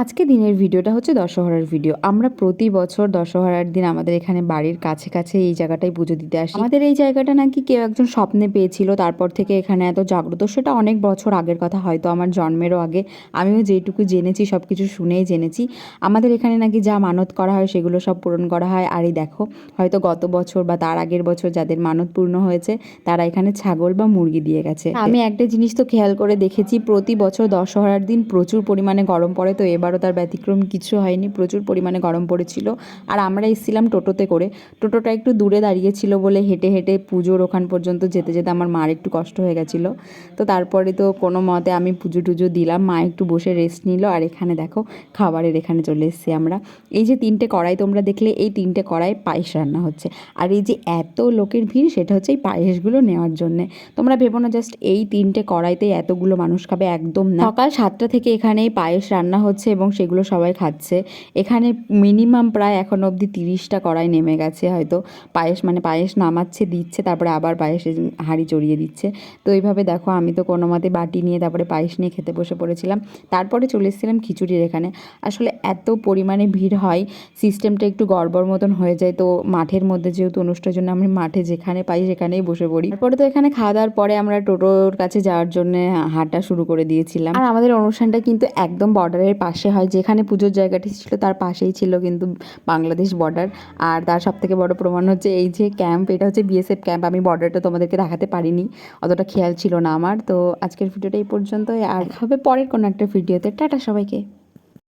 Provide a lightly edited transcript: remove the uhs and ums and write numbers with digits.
আজকে দিনের ভিডিওটা হচ্ছে দশহরার ভিডিও। আমরা প্রতি বছর দশহরার দিন আমাদের এখানে বাড়ির কাছে কাছে এই জায়গাটায় পুজো দিতে আসি। আমাদের এই জায়গাটা নাকি কেউ একজন স্বপ্নে পেয়েছিল, তারপর থেকে এখানে এত জাগ্রত। সেটা অনেক বছর আগের কথা, হয়তো আমার জন্মেরও আগে। আমিও যেটুকু জেনেছি সব কিছু শুনেই জেনেছি। আমাদের এখানে নাকি যা মানত করা হয় সেগুলো সব পূরণ করা হয়। আর এই দেখো, হয়তো গত বছর বা তার আগের বছর যাদের মানত পূর্ণ হয়েছে তারা এখানে ছাগল বা মুরগি দিয়ে গেছে। আমি একটা জিনিস তো খেয়াল করে দেখেছি, প্রতি বছর দশহরার দিন প্রচুর পরিমাণে গরম পড়ে, তো এবারও তার ব্যতিক্রম কিছু হয়নি। প্রচুর পরিমাণে গরম পড়েছিল। আর আমরা এসেছিলাম টোটোতে করে। টোটোটা একটু দূরে দাঁড়িয়েছিল বলে হেঁটে হেঁটে পুজোর ওখান পর্যন্ত যেতে যেতে আমার মার একটু কষ্ট হয়ে গেছিলো। তো তারপরে তো কোনো মতে আমি পুজো টুজো দিলাম, মা একটু বসে রেস্ট নিল। আর এখানে দেখো, খাবারের এখানে চলে এসেছি আমরা। এই যে 3টে কড়াই তোমরা দেখলে, এই 3টে কড়াই পায়েস রান্না হচ্ছে। আর এই যে এত লোকের ভিড়, সেটা হচ্ছে এই পায়েসগুলো নেওয়ার জন্যে। তোমরা ভেবো না জাস্ট এই 3টে কড়াইতেই এতগুলো মানুষ খাবে, একদম না। সকাল 7টা থেকে এখানে এই পায়েস রান্না হচ্ছে এবং সেগুলো সবাই খাচ্ছে। এখানে মিনিমাম প্রায় এখন অবধি 30টা কড়াই নেমে গেছে হয়তো। পায়েস মানে পায়েস নামাচ্ছে, দিচ্ছে, তারপরে আবার পায়েসের হাঁড়ি চড়িয়ে দিচ্ছে। তো এইভাবে দেখো, আমি তো কোনো মতে বাটি নিয়ে তারপরে পায়েস নিয়ে খেতে বসে পড়েছিলাম। তারপরে চলে এসেছিলাম খিচুড়ির এখানে। আসলে এত পরিমাণে ভিড় হয়, সিস্টেমটা একটু গড়বড় মতন হয়ে যায়। তো মাঠের মধ্যে যেহেতু অনুষ্ঠানের জন্য আমি মাঠে যেখানে পাই সেখানেই বসে পড়ি। তারপরে তো এখানে খাওয়া দাওয়ার পরে আমরা টোটোর কাছে যাওয়ার জন্য হাঁটা শুরু করে দিয়েছিলাম। আর আমাদের অনুষ্ঠানটা কিন্তু একদম বর্ডারের পাশে হয়। যেখানে পুজোর জায়গাটি ছিল তার পাশেই ছিল কিন্তু বাংলাদেশ বর্ডার। আর তার সবথেকে বড় প্রমাণ হচ্ছে এই যে ক্যাম্প, এটা হচ্ছে বিএসএফ ক্যাম্প। আমি বর্ডারটা তোমাদেরকে দেখাতে পারিনি, অতটা খেয়াল ছিল না আমার। তো আজকের ভিডিওটা এই পর্যন্তই, আর হবে পরের কোনো একটা ভিডিওতে। টাটা সবাইকে।